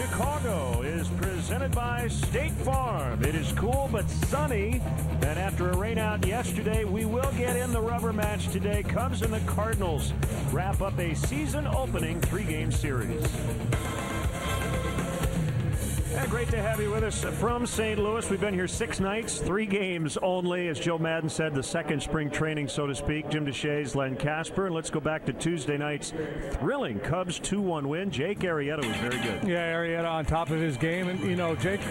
Chicago is presented by State Farm. It is cool but sunny, and after a rainout yesterday, we will get in the rubber match today. Cubs and the Cardinals wrap up a season-opening 3-game series. Yeah, great to have you with us from St. Louis. We've been here 6 nights, 3 games only, as Joe Madden said, the second spring training, so to speak. Jim Deshaies, Len Casper, and let's go back to Tuesday night's thrilling Cubs 2-1 win. Jake Arrieta was very good. Yeah, Arrieta on top of his game, and you know, Jake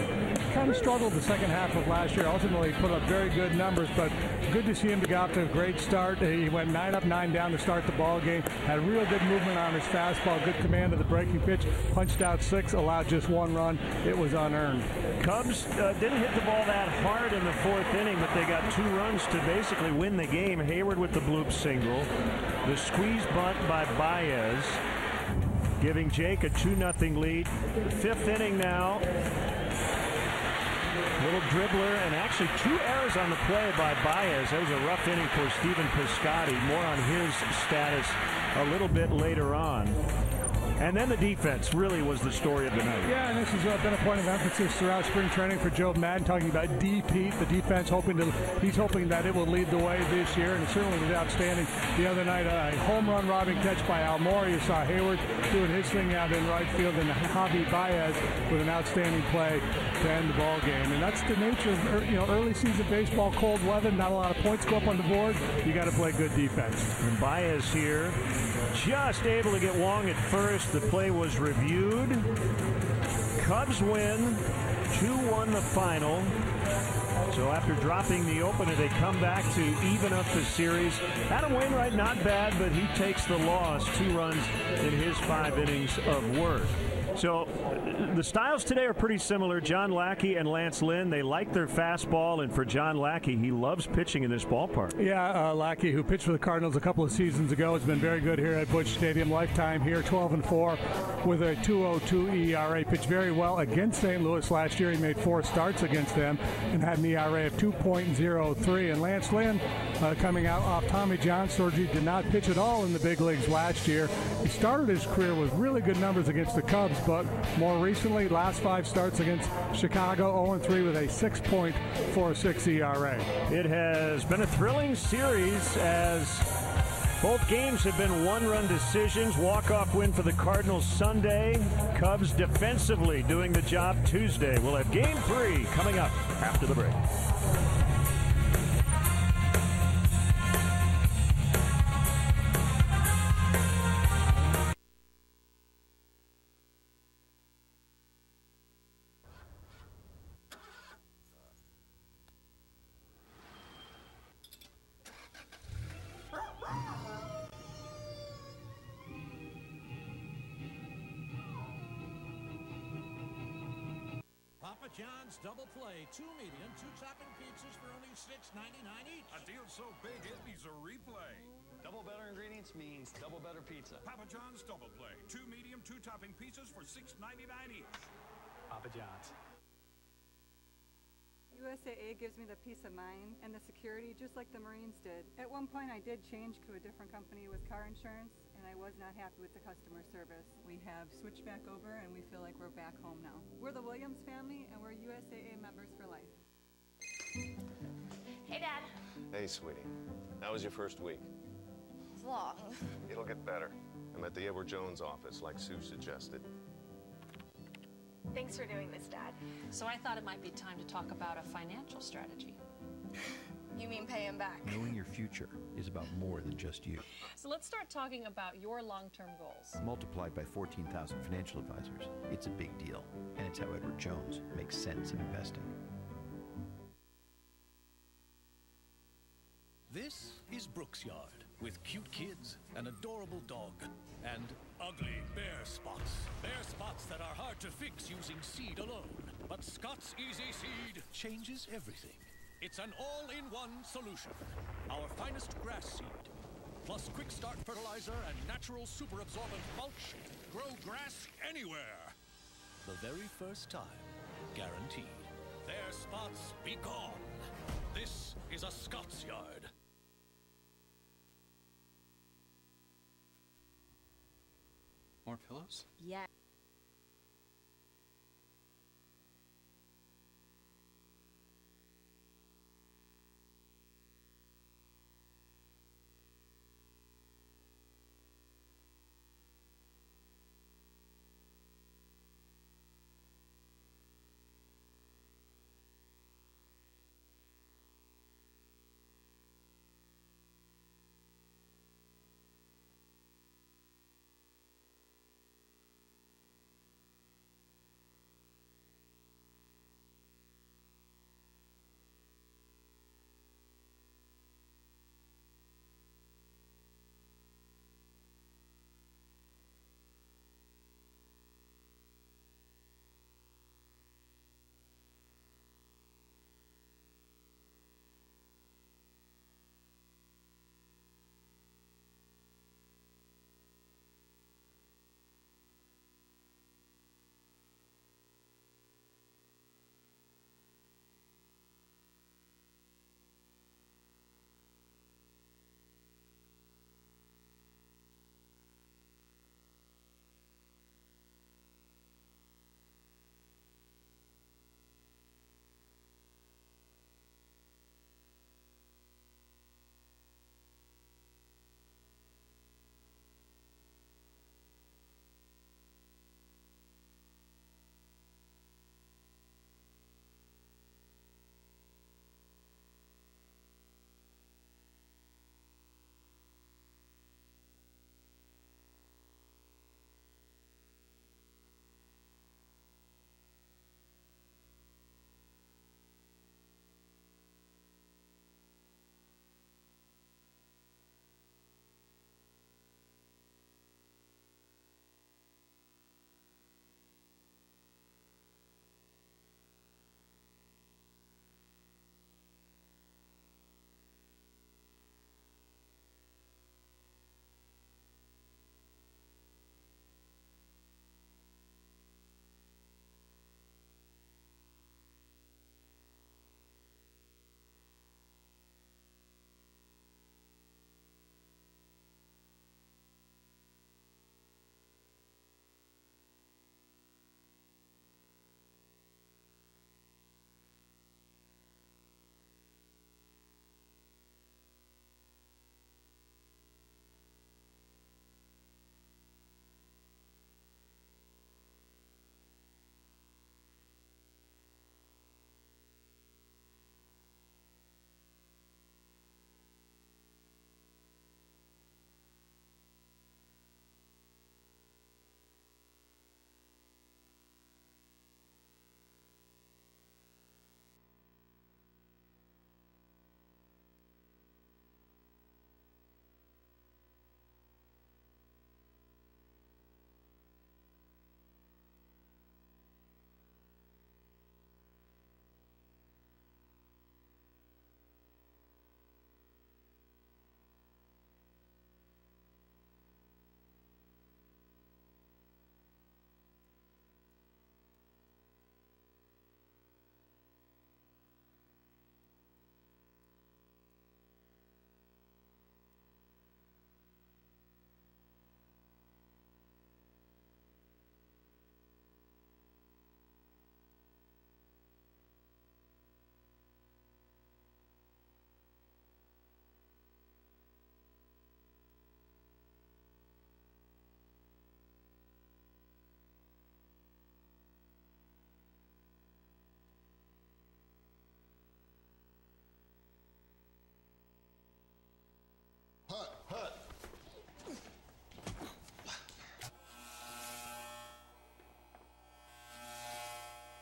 kind of struggled the second half of last year. Ultimately put up very good numbers, but good to see him to get off to a great start. He went 9 up, 9 down to start the ball game. Had real good movement on his fastball, good command of the breaking pitch. Punched out 6, allowed just 1 run. It was unearned. Cubs didn't hit the ball that hard in the 4th inning, but they got 2 runs to basically win the game. Hayward with the bloop single, the squeeze bunt by Baez, giving Jake a 2-0 lead. 5th inning now. Little dribbler, and actually 2 errors on the play by Baez. That was a rough inning for Stephen Piscotty. More on his status a little bit later on. And then the defense really was the story of the night. Yeah, and this has been a point of emphasis throughout spring training for Joe Madden, talking about D-Pete, the defense, he's hoping that it will lead the way this year, and it certainly was outstanding the other night. A home run robbing catch by Almore. You saw Hayward doing his thing out in right field, and Javi Baez with an outstanding play to end the ball game. And that's the nature of early season baseball, cold weather, not a lot of points go up on the board. You got to play good defense. And Baez here, just able to get Wong at first. The play was reviewed. Cubs win 2-1 the final. So after dropping the opener, they come back to even up the series. Adam Wainwright, not bad, but he takes the loss. 2 runs in his 5 innings of work. So the styles today are pretty similar. John Lackey and Lance Lynn, they like their fastball, and for John Lackey, he loves pitching in this ballpark. Yeah, Lackey, who pitched for the Cardinals a couple of seasons ago, has been very good here at Busch Stadium. Lifetime here, 12-4 with a 2.02 ERA. Pitched very well against St. Louis last year. He made 4 starts against them and had an ERA of 2.03. And Lance Lynn, coming out off Tommy John surgery, did not pitch at all in the big leagues last year. He started his career with really good numbers against the Cubs, but more recently, last 5 starts against Chicago, 0-3 with a 6.46 ERA. It has been a thrilling series as both games have been 1-run decisions. Walk-off win for the Cardinals Sunday. Cubs defensively doing the job Tuesday. We'll have Game 3 coming up after the break. Papa John's Double Play, 2 medium, 2 topping pizzas for only $6.99 each. A deal so big it needs a replay. Double better ingredients means double better pizza. Papa John's Double Play, 2 medium, 2 topping pizzas for $6.99 each. Papa John's. USAA gives me the peace of mind and the security just like the Marines did. At one point I did change to a different company with car insurance, and I was not happy with the customer service. We have switched back over and we feel like we're back home now. We're the Williams family and we're USAA members for life. Hey, Dad. Hey, sweetie. How was your first week? It's long. It'll get better. I'm at the Edward Jones office, like Sue suggested. Thanks for doing this, Dad. So I thought it might be time to talk about a financial strategy. You mean pay him back? Knowing your future is about more than just you. So let's start talking about your long-term goals. Multiplied by 14,000 financial advisors, it's a big deal. And it's how Edward Jones makes sense in investing. This is Brooks Yard, with cute kids, an adorable dog, and ugly bare spots. Bare spots that are hard to fix using seed alone. But Scott's Easy Seed changes everything. It's an all-in-one solution. Our finest grass seed, plus quick start fertilizer and natural super absorbent mulch. Grow grass anywhere. The very first time, guaranteed. Bare spots be gone. This is a Scott's Yard. More pillows? Yeah.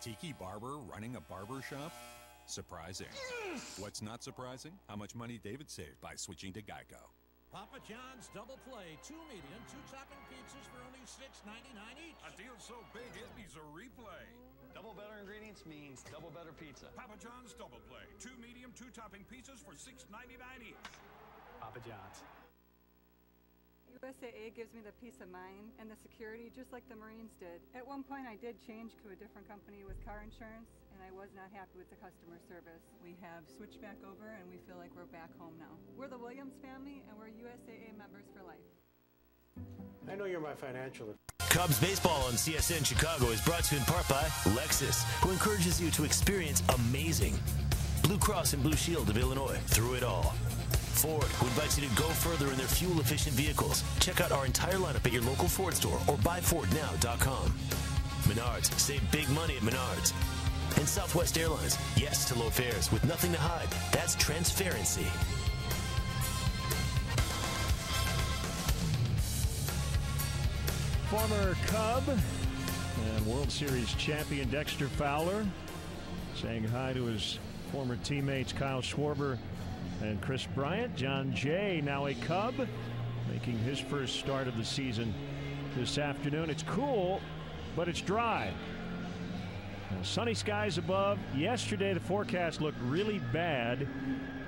Tiki Barber running a barber shop? Surprising. Yes! What's not surprising? How much money David saved by switching to Geico. Papa John's Double Play, 2 medium, 2 topping pizzas for only $6.99 each. A deal so big it needs a replay. Double better ingredients means double better pizza. Papa John's Double Play, 2 medium, 2 topping pizzas for $6.99 each. Papa John's. USAA gives me the peace of mind and the security just like the Marines did. At one point I did change to a different company with car insurance and I was not happy with the customer service. We have switched back over and we feel like we're back home now. We're the Williams family and we're USAA members for life. I know you're my financial. Cubs baseball on CSN Chicago is brought to you in part by Lexus, who encourages you to experience amazing. Blue Cross and Blue Shield of Illinois, through it all. Ford, who invites you to go further in their fuel-efficient vehicles. Check out our entire lineup at your local Ford store or buyfordnow.com. Menards, save big money at Menards. And Southwest Airlines, yes to low fares with nothing to hide. That's transparency. Former Cub and World Series champion Dexter Fowler saying hi to his former teammates Kyle Schwarber and Chris Bryant. John Jay, now a Cub, making his first start of the season this afternoon. It's cool, but it's dry. Sunny skies above. Yesterday, the forecast looked really bad.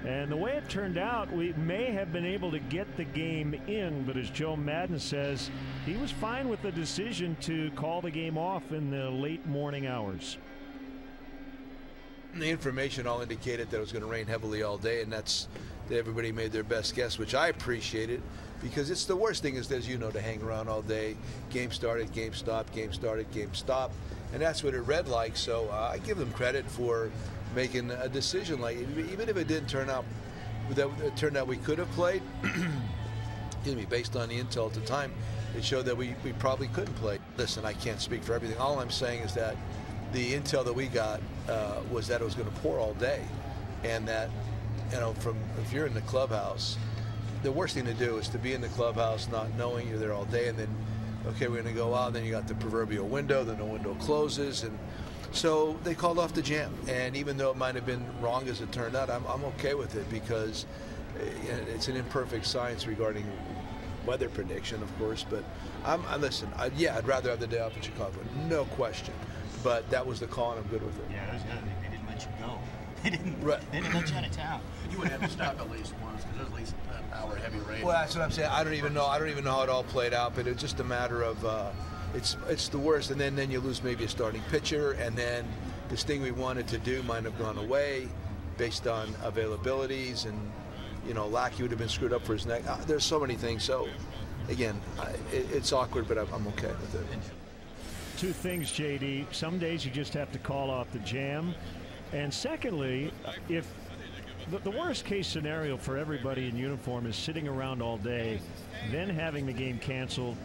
And the way it turned out, we may have been able to get the game in, but as Joe Madden says, he was fine with the decision to call the game off in the late morning hours. The information all indicated that it was going to rain heavily all day, and that everybody made their best guess, which I appreciated, because it's the worst thing is, as you know, to hang around all day. Game started, game stopped, game started, game stopped, and that's what it read like. So I give them credit for making a decision like, even if it didn't turn out that it turned out we could have played. Excuse me, based on the intel at the time, it showed that we probably couldn't play. Listen, I can't speak for everything. All I'm saying is that the intel that we got was that it was going to pour all day, and that, you know, if you're in the clubhouse, the worst thing to do is to be in the clubhouse not knowing you're there all day, and then, okay, we're going to go out, then you got the proverbial window, then the window closes, and so they called off the jam. And even though it might have been wrong as it turned out, I'm okay with it, because it's an imperfect science regarding weather prediction, of course. But listen, I'd rather have the day off in Chicago, no question. But that was the call, and I'm good with it. Yeah, that was the other thing. They didn't let you go. They didn't let you out of town. You would have to stop at least once, because there's at least an hour heavy rain. Well, that's what I'm saying. I don't even know how it all played out, but it's just a matter of it's the worst. And then you lose maybe a starting pitcher, and then this thing we wanted to do might have gone away based on availabilities, and Lackey would have been screwed up for his neck. There's so many things. So again, it's awkward, but I'm okay with it. Two things, JD. Some days you just have to call off the jam. And secondly, if the worst case scenario for everybody in uniform is sitting around all day, then having the game canceled,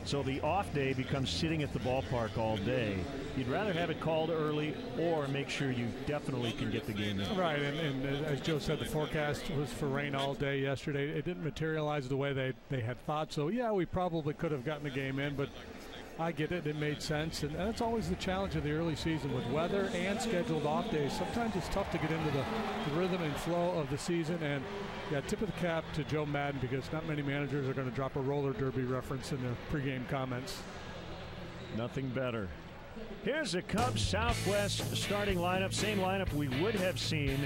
so the off day becomes sitting at the ballpark all day. You'd rather have it called early or make sure you definitely can get the game in. Right, and as Joe said, the forecast was for rain all day yesterday. It didn't materialize the way they had thought. So, yeah, we probably could have gotten the game in, but I get it. It made sense. And that's always the challenge of the early season with weather and scheduled off days. Sometimes it's tough to get into the rhythm and flow of the season. And, yeah, tip of the cap to Joe Madden, because not many managers are going to drop a roller derby reference in their pregame comments. Nothing better. Here's the Cubs Southwest starting lineup. Same lineup we would have seen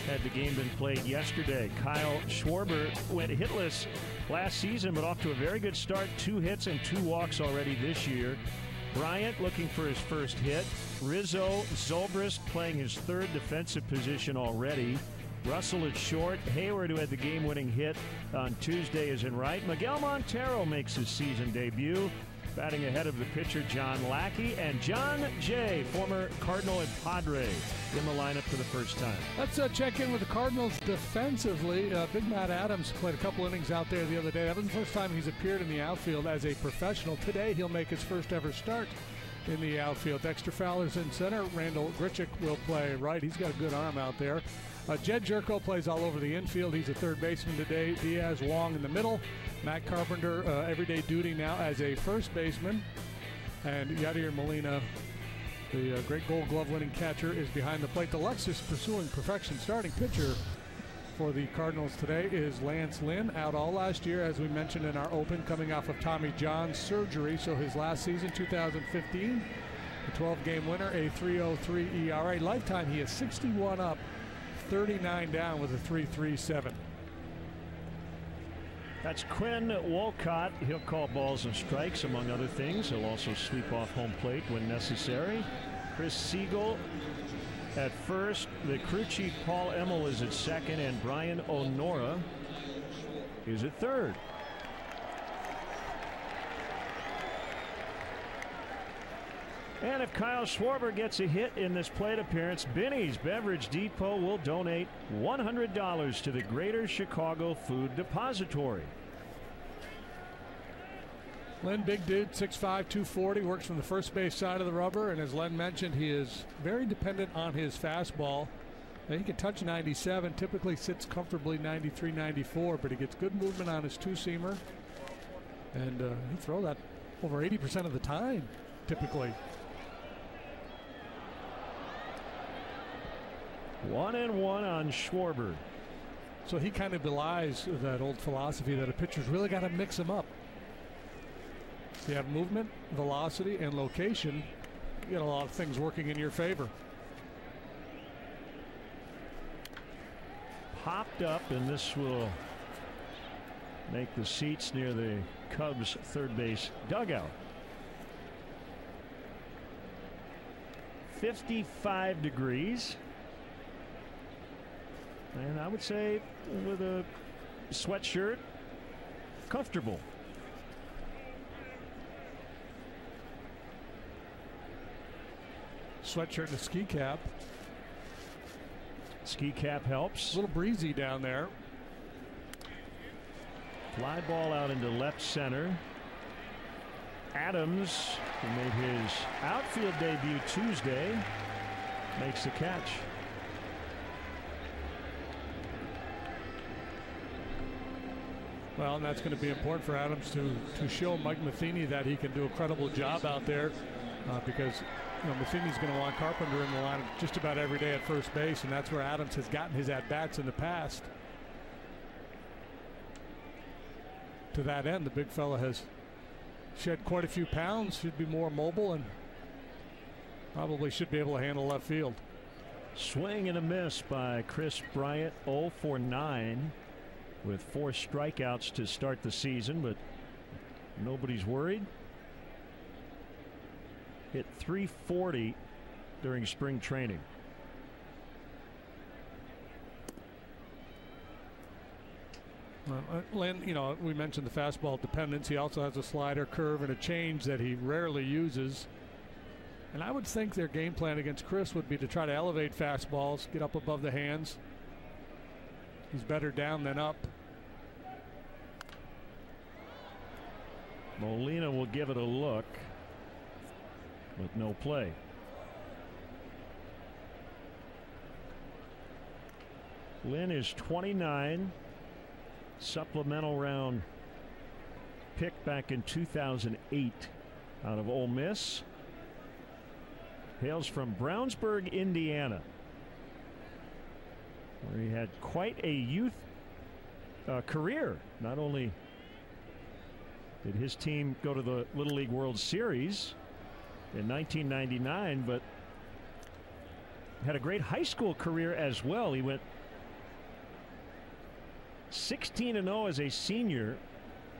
had the game been played yesterday. Kyle Schwarber went hitless last season, but off to a very good start. 2 hits and 2 walks already this year. Bryant looking for his first hit. Rizzo, Zobrist playing his 3rd defensive position already. Russell at short. Hayward, who had the game-winning hit on Tuesday, is in right. Miguel Montero makes his season debut. Batting ahead of the pitcher, John Lackey, and John Jay, former Cardinal and Padre, in the lineup for the first time. Let's check in with the Cardinals defensively. Big Matt Adams played a couple innings out there the other day. That was the first time he's appeared in the outfield as a professional. Today, he'll make his first ever start in the outfield. Dexter Fowler's in center. Randall Grichuk will play right. He's got a good arm out there. Jed Jerko plays all over the infield. He's a 3rd baseman today. Diaz, Wong in the middle. Matt Carpenter, everyday duty now as a first baseman. And Yadier Molina The great Gold Glove winning catcher is behind the plate. The Lexus pursuing perfection. Starting pitcher for the Cardinals today is Lance Lynn, out all last year, as we mentioned in our open, coming off of Tommy John surgery. So his last season, 2015, a 12-game winner, a 3.03 ERA. Lifetime, he is 61 up, 39 down with a 3.37. That's Quinn Wolcott. He'll call balls and strikes, among other things. He'll also sweep off home plate when necessary. Chris Siegel at first. The crew chief, Paul Emmel, is at second, and Brian Onora is at third. And if Kyle Schwarber gets a hit in this plate appearance, Binny's Beverage Depot will donate $100 to the Greater Chicago Food Depository. Len, big dude, 6'5", 240, works from the first base side of the rubber, and as Len mentioned, he is very dependent on his fastball. Now, he can touch 97, typically sits comfortably 93, 94, but he gets good movement on his two-seamer, and he throws that over 80% of the time, typically. 1-1 on Schwarber. So he kind of belies that old philosophy that a pitcher's really got to mix them up. If you have movement, velocity, and location, you get a lot of things working in your favor. Popped up, and this will make the seats near the Cubs third base dugout. 55 degrees. And I would say with a sweatshirt, comfortable. Sweatshirt and a ski cap. Ski cap helps. A little breezy down there. Fly ball out into left center. Adams, who made his outfield debut Tuesday, makes the catch. Well, and that's going to be important for Adams to show Mike Matheny that he can do a credible job out there, because Matheny's going to want Carpenter in the line just about every day at first base, and that's where Adams has gotten his at-bats in the past. To that end, the big fella has shed quite a few pounds, should be more mobile, and probably should be able to handle left field. Swing and a miss by Chris Bryant, 0 for 9. With 4 strikeouts to start the season, but nobody's worried. Hit .340 during spring training. Len, we mentioned the fastball dependence. He also has a slider, curve, and a change that he rarely uses. And I would think their game plan against Chris would be to try to elevate fastballs, get up above the hands. He's better down than up. Molina will give it a look, with no play. Lynn is 29. Supplemental round pick back in 2008 out of Ole Miss. Hails from Brownsburg, Indiana, where he had quite a youth career. Not only did his team go to the Little League World Series in 1999, but had a great high school career as well. He went 16-0 as a senior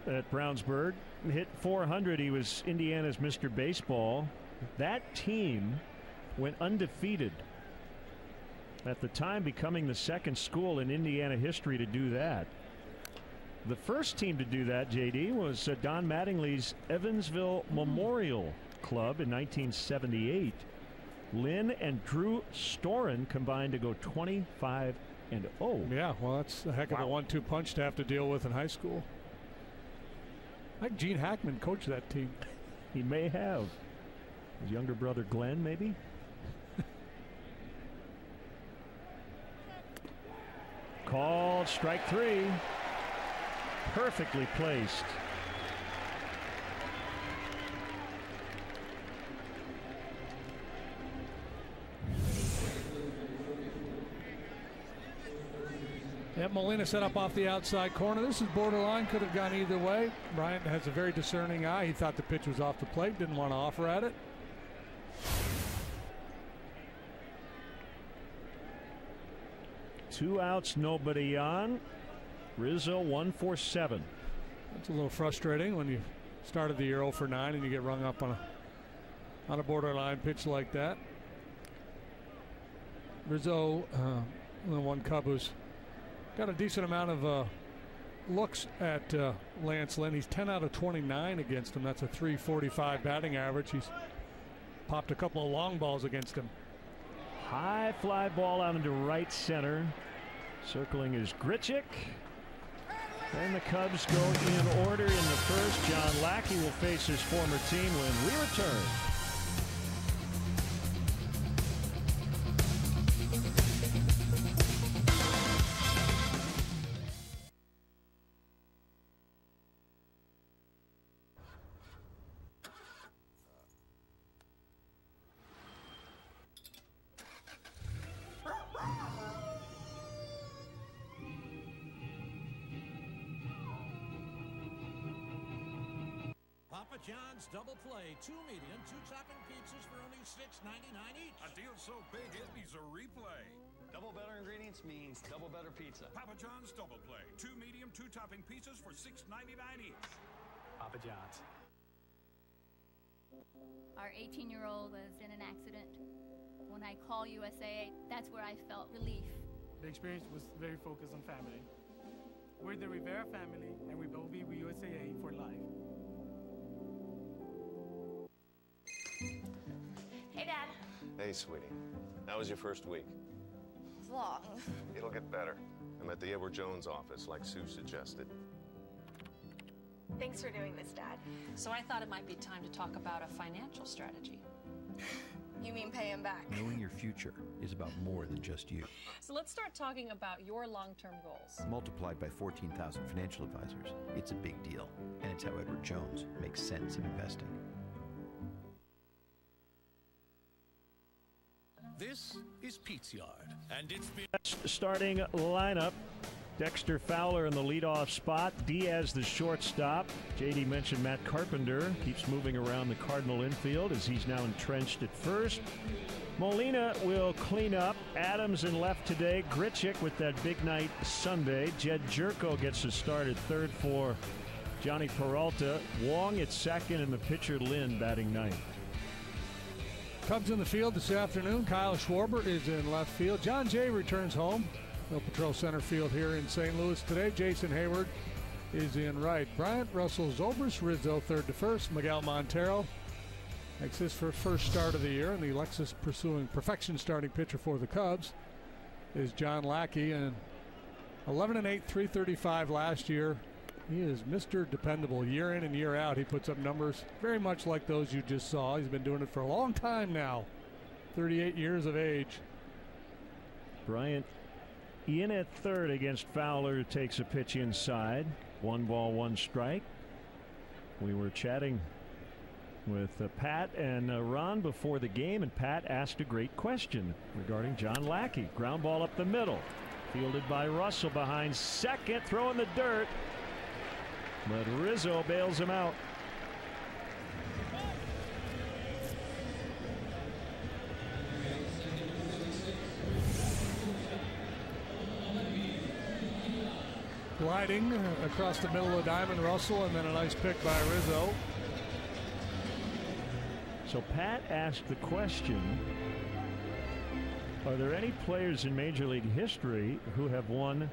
at Brownsburg, hit .400. He was Indiana's Mr. Baseball. That team went undefeated, at the time becoming the second school in Indiana history to do that. The first team to do that, JD, was Don Mattingly's Evansville Memorial Club in 1978. Lynn and Drew Storen combined to go 25-0. Yeah, well, that's a heck of a 1-2 punch to have to deal with in high school. I think Gene Hackman coached that team. He may have. His younger brother Glenn, maybe. Called strike 3. Perfectly placed. Yeah, Molina set up off the outside corner. This is borderline, could have gone either way. Bryant has a very discerning eye. He thought the pitch was off the plate, didn't want to offer at it. Two outs, nobody on. Rizzo 1 for 7. It's a little frustrating when you started the year 0 for 9 and you get rung up on a borderline pitch like that. Rizzo, the one Cub who's got a decent amount of looks at Lance Lynn. He's 10 out of 29 against him. That's a .345 batting average. He's popped a couple of long balls against him. High fly ball out into right center. Circling is Grichuk. And the Cubs go in order in the first. John Lackey will face his former team when we return. Papa John's Double Play, 2 medium, 2 topping pizzas for only $6.99 each. A deal so big it needs a replay. Double better ingredients means double better pizza. Papa John's Double Play, 2 medium, 2 topping pizzas for $6.99 each. Papa John's. Our 18-year-old was in an accident. When I call USAA, that's where I felt relief. The experience was very focused on family. We're the Rivera family, and we will be with USAA for life. Hey, Dad. Hey, sweetie. How was your first week? It's long. It'll get better. I'm at the Edward Jones office, like Sue suggested. Thanks for doing this, Dad. So I thought it might be time to talk about a financial strategy. You mean pay him back? Knowing your future is about more than just you. So let's start talking about your long-term goals. Multiplied by 14,000 financial advisors, it's a big deal. And it's how Edward Jones makes sense in investing. This is Pete's Yard, and it's been Starting lineup. Dexter Fowler in the leadoff spot. Diaz the shortstop. JD mentioned Matt Carpenter keeps moving around the Cardinal infield as he's now entrenched at first. Molina will clean up. Adams in left today. Grichuk with that big night Sunday. Jed Jerko gets a start at third for Johnny Peralta. Wong at second and the pitcher Lynn batting ninth. Cubs in the field this afternoon. Kyle Schwarber is in left field. John Jay returns home. They'll patrol center field here in St. Louis today. Jason Hayward is in right. Bryant, Russell, Zobrist, Rizzo third to first. Miguel Montero makes his first start of the year, and the Lexus pursuing perfection starting pitcher for the Cubs is John Lackey. And 11-8, .335 last year. He is Mr. Dependable. Year in and year out, he puts up numbers very much like those you just saw. He's been doing it for a long time now. 38 years of age. Bryant in at third against Fowler, who takes a pitch inside. 1 ball, 1 strike. We were chatting with Pat and Ron before the game, and Pat asked a great question regarding John Lackey. Ground ball up the middle. Fielded by Russell behind second, throwing the dirt. But Rizzo bails him out. Gliding across the middle of the diamond, Russell, and then a nice pick by Rizzo. So Pat asked the question, are there any players in Major League history who have won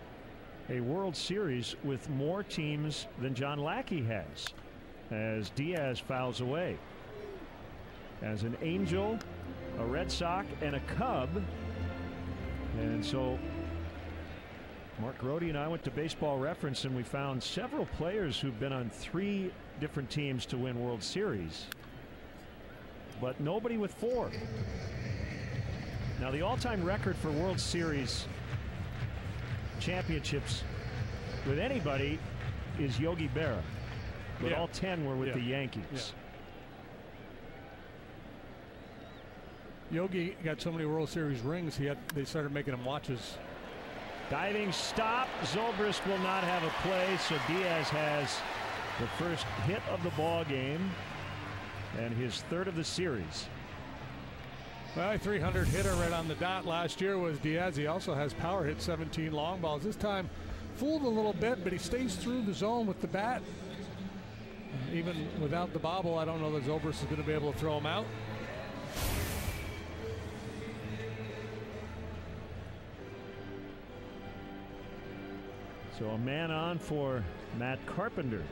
a World Series with more teams than John Lackey has? As Diaz fouls away. As an Angel, a Red Sox, and a Cub. And so Mark Grody and I went to Baseball Reference, and we found several players who've been on 3 different teams to win World Series, but nobody with 4. Now, the all-time record for World Series championships with anybody is Yogi Berra, but all 10 were with the Yankees. Yogi got so many World Series rings, they started making him watch his Diving stop. Zobrist will not have a play, so Diaz has the first hit of the ball game and his third of the series. Well, a 300 hitter right on the dot last year was Diaz. He also has power, hit 17 long balls. This time fooled a little bit, but he stays through the zone with the bat. Even without the bobble, I don't know that Zobrist is going to be able to throw him out. So a man on for Matt Carpenter.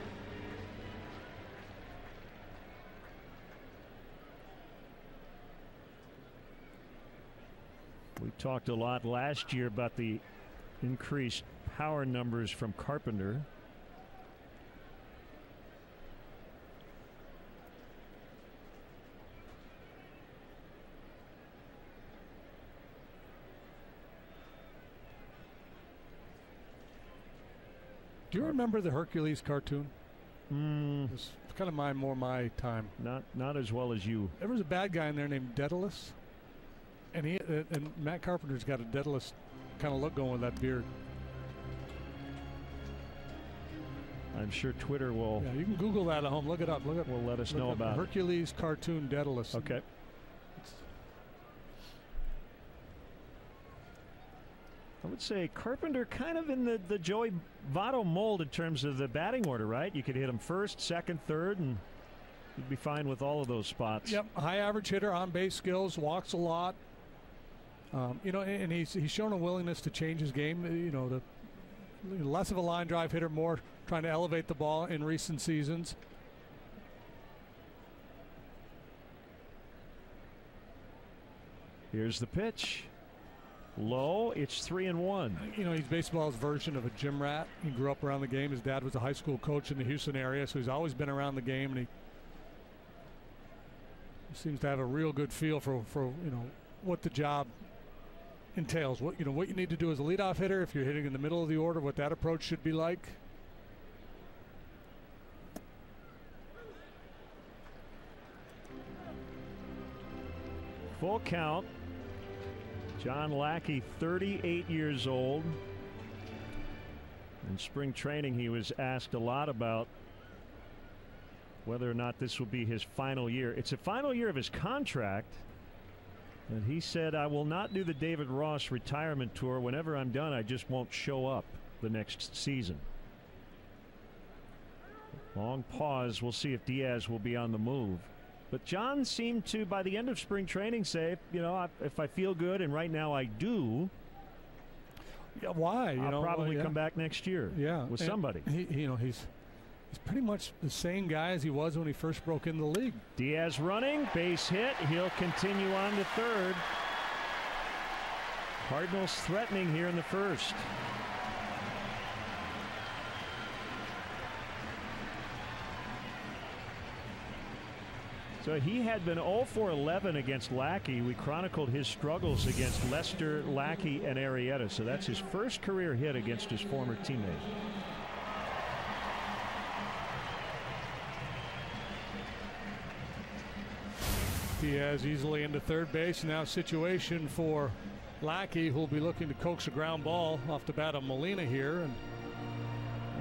We talked a lot last year about the increased power numbers from Carpenter. Do you remember the Hercules cartoon? It's kind of my time. Not as well as you. There was a bad guy in there named Daedalus, and Matt Carpenter's got a Daedalus kind of look going with that beard. I'm sure Twitter will. Yeah, you can Google that at home. Look it up. Look it. Will let us know about Hercules cartoon Daedalus. Okay. I would say Carpenter kind of in the Joey Votto mold in terms of the batting order, right? You could hit him first, second, third, and you'd be fine with all of those spots. Yep, high average hitter, on base skills, walks a lot. You know, and he's shown a willingness to change his game. You know, the less of a line drive hitter, more trying to elevate the ball in recent seasons. Here's the pitch. Low, it's 3-1. You know, he's baseball's version of a gym rat. He grew up around the game. His dad was a high school coach in the Houston area, so he's always been around the game, and he seems to have a real good feel for you know, what the job entails. What you need to do as a leadoff hitter if you're hitting in the middle of the order, what that approach should be like. Full count. John Lackey, 38 years old. In spring training, he was asked a lot about whether or not this will be his final year. It's a final year of his contract. And he said, I will not do the David Ross retirement tour. Whenever I'm done, I just won't show up the next season. Long pause. We'll see if Diaz will be on the move. But John seemed to, by the end of spring training, say, you know, if I feel good, and right now I do. Yeah, why? I'll probably come back next year. Yeah, with somebody. He's pretty much the same guy as he was when he first broke into the league. Diaz running, base hit. He'll continue on to third. Cardinals threatening here in the first. So he had been 0 for 11 against Lackey. We chronicled his struggles against Lester, Lackey, and Arrieta. So that's his first career hit against his former teammate. Diaz easily into third base. Now situation for Lackey, who'll be looking to coax a ground ball off the bat of Molina here. And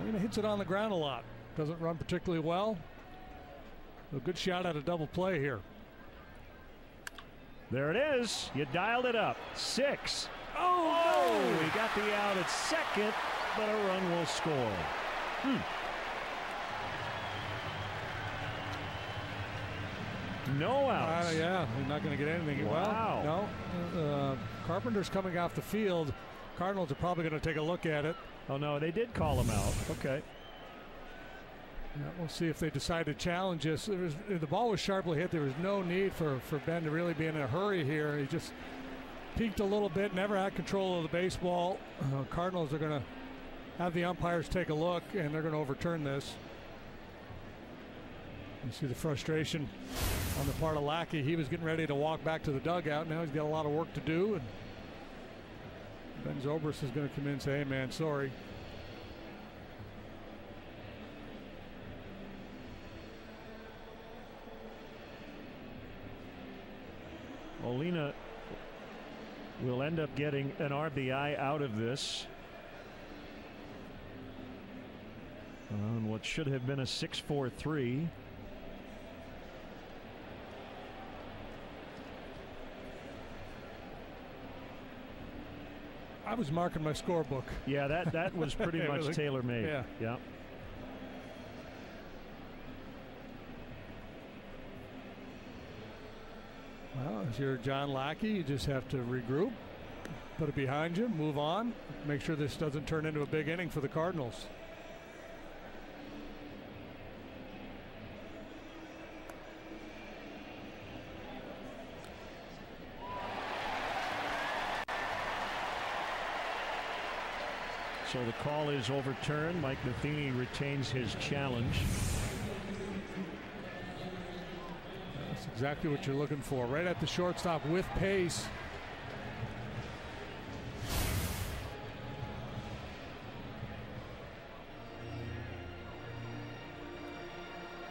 Molina hits it on the ground a lot. Doesn't run particularly well. A good shot at a double play here. There it is. You dialed it up. 6. Oh, he got the out at second, but a run will score. No outs. Yeah, he's not going to get anything. Wow. Well, no. Carpenter's coming off the field. Cardinals are probably going to take a look at it. Oh, no, they did call him out. Okay. Yeah, we'll see if they decide to challenge this. The ball was sharply hit. There was no need for Ben to really be in a hurry here. He just peaked a little bit, never had control of the baseball. Cardinals are going to have the umpires take a look, and they're going to overturn this. You see the frustration on the part of Lackey. He was getting ready to walk back to the dugout. Now he's got a lot of work to do. And Ben Zobrist is going to come in and say, hey, man, sorry. Molina will end up getting an RBI out of this. on what should have been a 6-4-3. I was marking my scorebook. Yeah, that was pretty much tailor-made. Yeah. Well, as you're John Lackey, you just have to regroup, put it behind you, move on, make sure this doesn't turn into a big inning for the Cardinals. So the call is overturned. Mike Matheny retains his challenge. That's exactly what you're looking for. Right at the shortstop with pace.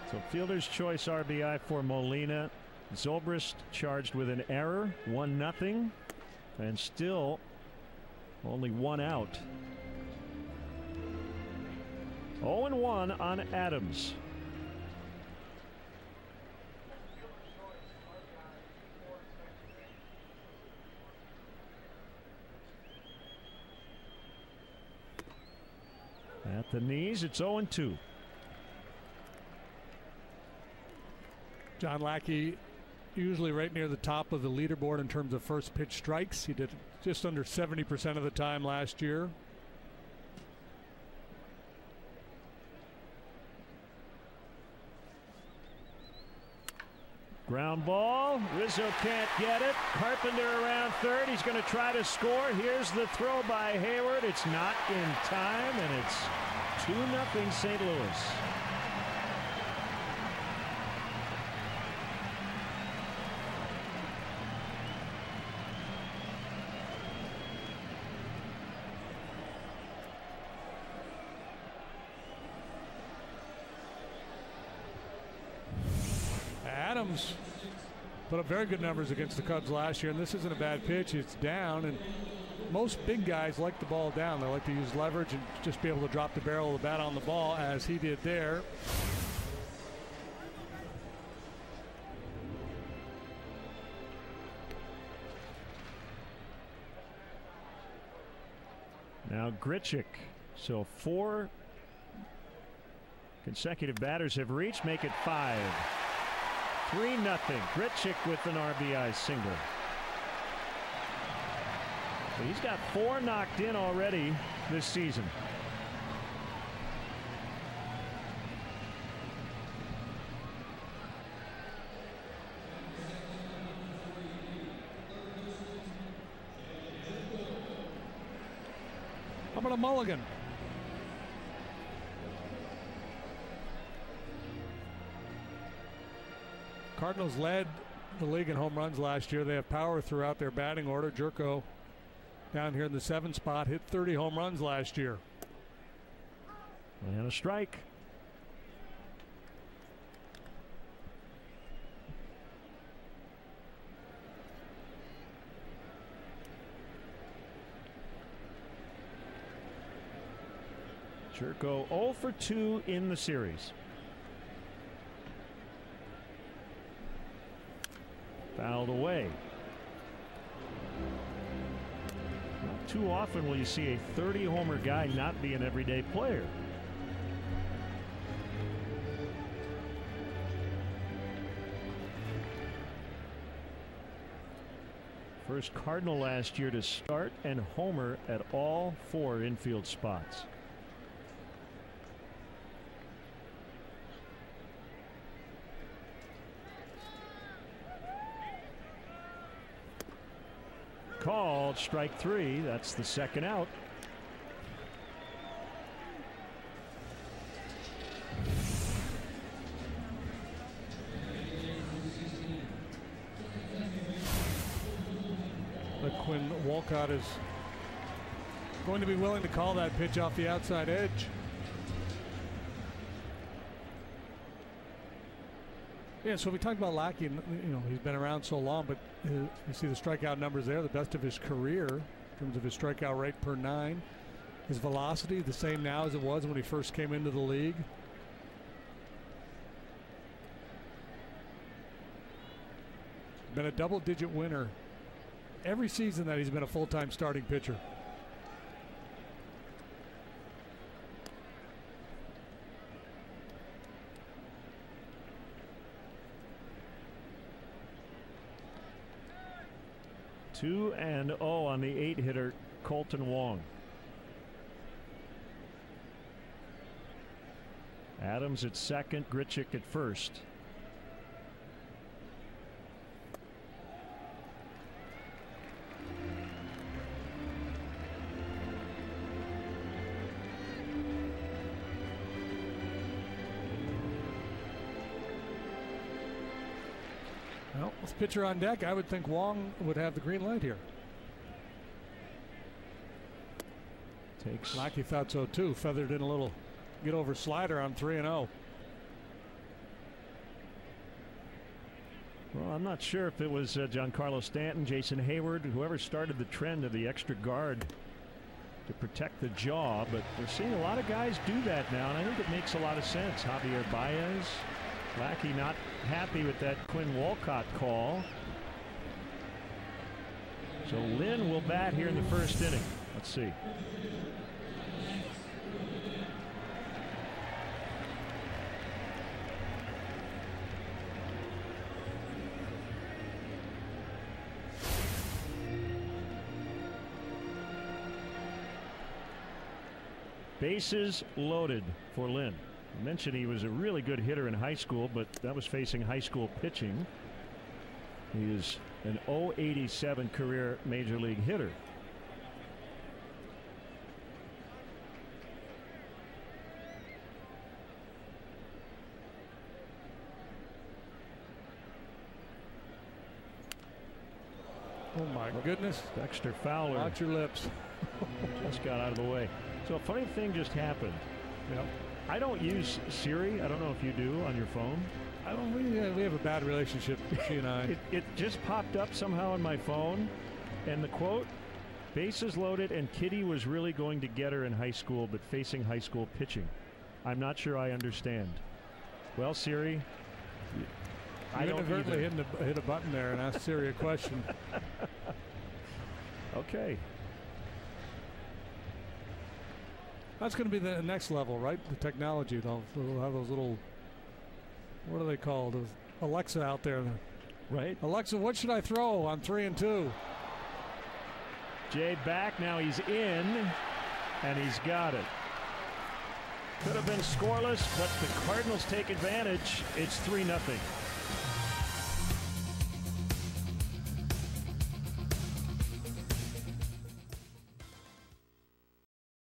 So fielder's choice RBI for Molina. Zobrist charged with an error, 1-0, and still only one out. 0-1 on Adams. At the knees, it's 0-2. John Lackey usually right near the top of the leaderboard in terms of first pitch strikes. He did just under 70% of the time last year. Ground ball. Rizzo can't get it. Carpenter around third. He's going to try to score. Here's the throw by Hayward. It's not in time, and it's 2-0 St. Louis. Adams put up very good numbers against the Cubs last year, and this isn't a bad pitch. It's down, and most big guys like the ball down. They like to use leverage and just be able to drop the barrel of the bat on the ball, as he did there. Now Grichuk. So 4 consecutive batters have reached, make it 5. 3-0. Grichuk with an RBI single. So he's got 4 knocked in already this season. How about a mulligan? Cardinals led the league in home runs last year. They have power throughout their batting order. Jerko down here in the 7th spot hit 30 home runs last year. And a strike. Jerko 0 for 2 in the series. Fouled away. Not too often will you see a 30-homer guy not be an everyday player. First Cardinal last year to start and homer at all 4 infield spots. Called strike 3. That's the second out. But Quinn Walcott is going to be willing to call that pitch off the outside edge. Yeah, so we talked about Lackey, he's been around so long, but you see the strikeout numbers there, the best of his career in terms of his strikeout rate per 9. His velocity the same now as it was when he first came into the league. Been a double-digit winner every season that he's been a full-time starting pitcher. Two and 0 on the 8-hitter, Colton Wong. Adams at second, Grichuk at first. Well, with pitcher on deck, I would think Wong would have the green light here. Takes. Lackey thought so too. Feathered in a little get over slider on 3-0. Well, I'm not sure if it was Giancarlo Stanton, Jason Hayward, whoever started the trend of the extra guard to protect the jaw, but we're seeing a lot of guys do that now, and I think it makes a lot of sense. Javier Baez, Lackey not happy with that Quinn Walcott call. So Lynn will bat here in the first inning. Let's see. Bases loaded for Lynn. I mentioned he was a really good hitter in high school, but that was facing high school pitching. He is an .087 career major league hitter. Oh my goodness. Dexter Fowler. Watch your lips. Just got out of the way. So a funny thing just happened. Yep. I don't use Siri. I don't know if you do on your phone. I don't. We have a bad relationship, she and I. It just popped up somehow on my phone, and the quote: "Bases loaded, and Kitty was really going to get her in high school, but facing high school pitching." I'm not sure I understand. Well, Siri, I don't inadvertently hit a button there and asked Siri a question. Okay. That's going to be the next level, right? The technology. They'll have those little, what are they called? Those Alexa out there. Right. Alexa, what should I throw on 3 and 2? Jay back. Now he's in, and he's got it. Could have been scoreless, but the Cardinals take advantage. It's 3-0.